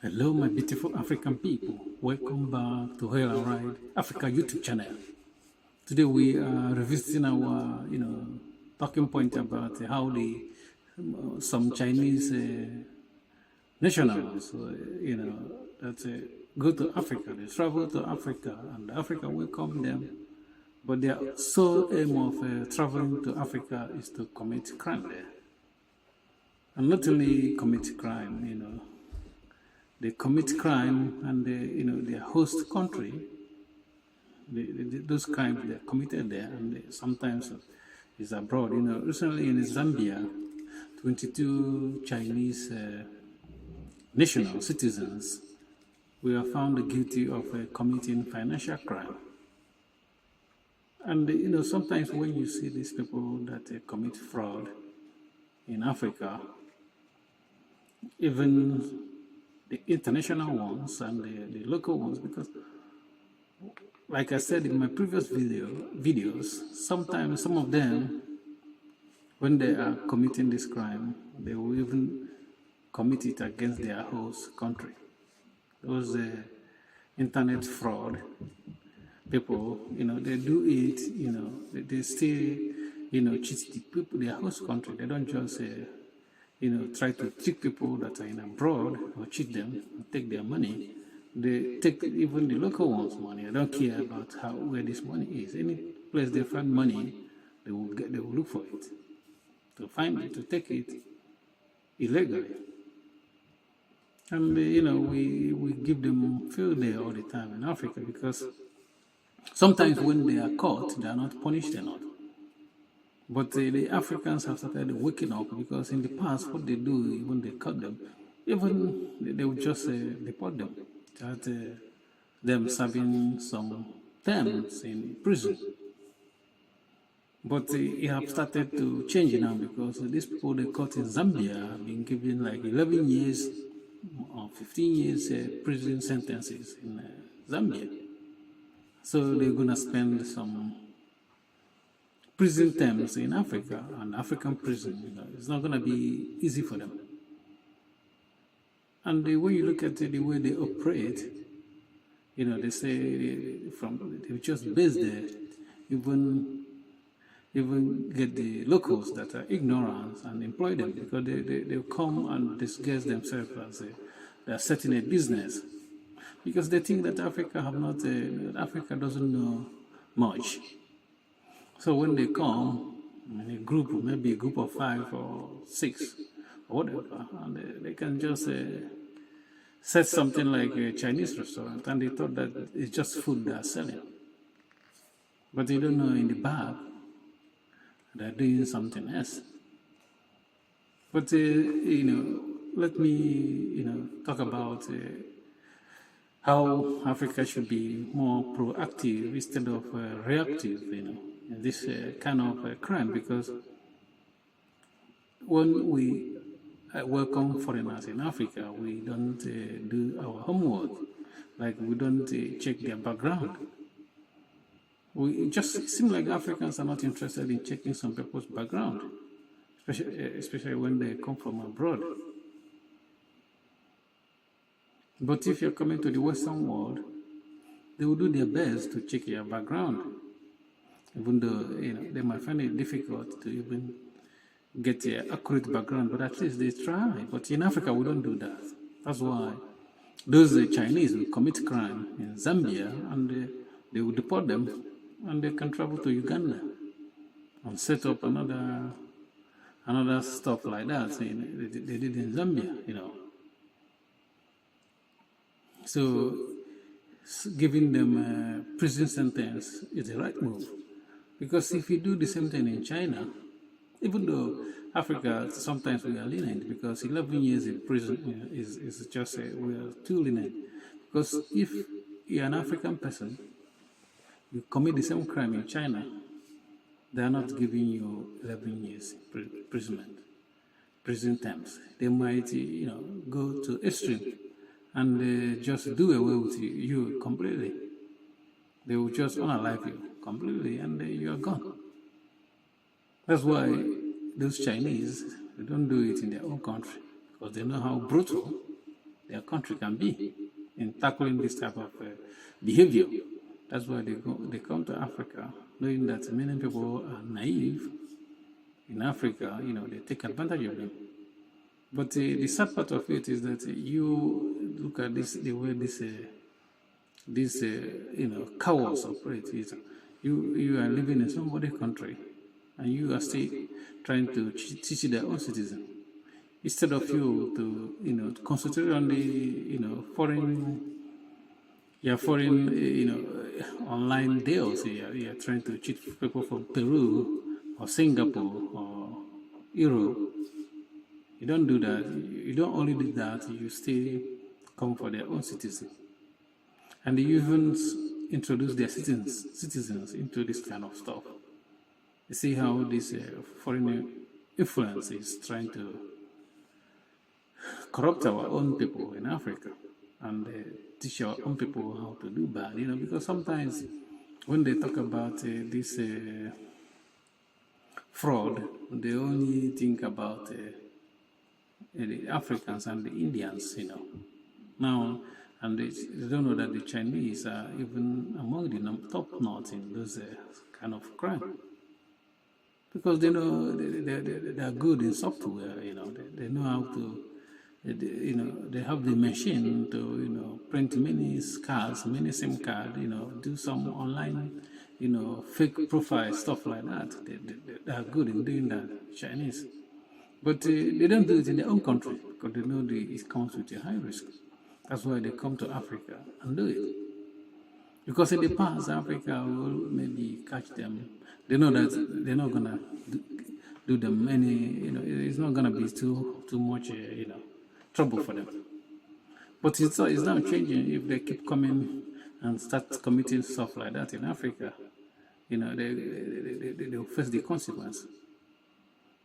Hello, my beautiful African people. Welcome back to Hail and Ride Africa YouTube channel. Today we are revisiting our, talking point about how the some Chinese nationals, that go to Africa. They travel to Africa, and Africa welcome them. But their sole aim of traveling to Africa is to commit crime there, and not only commit crime, they commit crime and their host country, those crimes they are committed there, and sometimes is abroad. Recently in Zambia, 22 Chinese national citizens were found guilty of committing financial crime. And sometimes when you see these people that commit fraud in Africa, even the international ones and the local ones, because like I said in my previous videos, sometimes some of them, when they are committing this crime, they will even commit it against their host country. Those internet fraud people, they do it, they still, cheat the people, their host country. They don't just, try to trick people that are in abroad or cheat them and take their money. They take even the local ones' money. They don't care about where this money is. Any place they find money, they will look for it, to find it, to take it illegally. And we give them field day all the time in Africa, because sometimes when they are caught, they are not punished enough. But the Africans have started waking up, because in the past, what they do when they cut them, even they would just deport them, that them serving some terms in prison. But it have started to change now, because these people they caught in Zambia have been given like 11 years or 15 years prison sentences in Zambia. So they're going to spend some prison terms in Africa, and African prison. It's not going to be easy for them. And when you look at the way they operate, they say they just base there, even get the locals that are ignorant and employ them, because they come and disguise themselves as they are setting a business, because they think that Africa doesn't know much. So when they come in a group, maybe a group of 5 or 6 or whatever, and they can just set something like a Chinese restaurant, and they thought that it's just food they are selling. But they don't know in the back they're doing something else. But let me talk about how Africa should be more proactive instead of reactive, in this kind of crime, because when we welcome foreigners in Africa, we don't do our homework, like we don't check their background. It just seems like Africans are not interested in checking some people's background, especially when they come from abroad. But if you're coming to the Western world, they will do their best to check your background, even though they might find it difficult to even get an accurate background, but at least they try. But in Africa, we don't do that. That's why those Chinese will commit crime in Zambia, and they will deport them, and they can travel to Uganda and set up another stuff like that. They did in Zambia, So giving them a prison sentence is the right move, because if you do the same thing in China, even though Africa sometimes we are lenient, because 11 years in prison is just we are too lenient, because if you're an African person, you commit the same crime in China, they are not giving you 11 years prison terms. They might go to extreme and just do away with you completely. They will just unalive you completely, and you are gone. That's why those Chinese, they don't do it in their own country, because they know how brutal their country can be in tackling this type of behavior. That's why they come to Africa, knowing that many people are naive in Africa. They take advantage of them. But the sad part of it is that you look at this, the way these cowards operate. You are living in somebody's country, and you are still trying to teach their own citizens, instead of you to concentrate on the foreign online deals. You're trying to cheat people from Peru or Singapore or Europe. You don't do that. You don't only do that, you still come for their own citizens. And they even introduce their citizens into this kind of stuff. You see how this foreign influence is trying to corrupt our own people in Africa and teach our own people how to do bad. Because sometimes when they talk about this fraud, they only think about the Africans and the Indians, now, and they don't know that the Chinese are even among the top notch in those kind of crime, because they know they are good in software. They know how to. They have the machine to print many cards, many SIM card. Do some online, fake profile stuff like that. They are good in doing that, Chinese. But they don't do it in their own country because they know it comes with a high risk. That's why they come to Africa and do it. Because in the past, Africa will maybe catch them. They know that they're not gonna do them any. It's not gonna be too much, trouble for them. But it's not changing if they keep coming and start committing stuff like that in Africa. They'll face the consequence.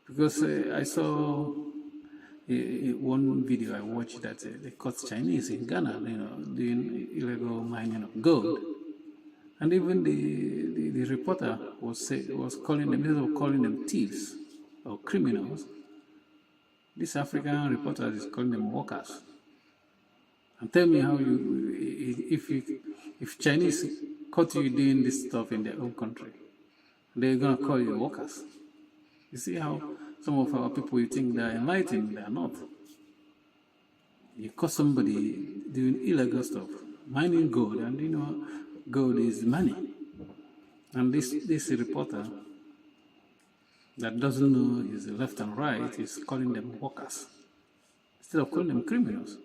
Because I saw one video I watched that they caught Chinese in Ghana, doing illegal mining of gold, and even the reporter was calling them, instead of calling them thieves or criminals, this African reporter is calling them workers. And tell me how if Chinese caught you doing this stuff in their own country, they're gonna call you workers. You see how some of our people, you think they're enlightened, they're not. You caught somebody doing illegal stuff, mining gold, and gold is money. And this reporter that doesn't know his left and right is calling them workers instead of calling them criminals.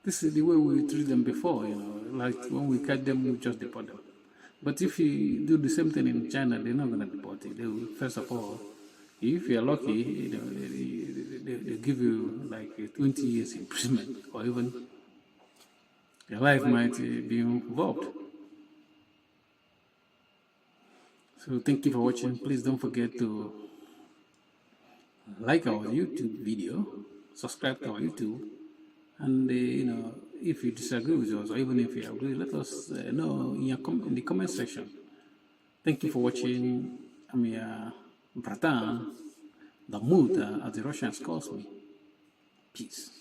This is the way we treat them before, like when we catch them, we just deport them. But if you do the same thing in China, they're not going to deport you. They will, first of all, if you're lucky, they give you like 20 years imprisonment, or even your life might be involved. So thank you for watching. Please don't forget to like our YouTube video, subscribe to our YouTube, and if you disagree with us, or even if you agree, let us know in the comment section. Thank you for watching. I'm your Bratan, the Muta, as the Russians call me. Peace.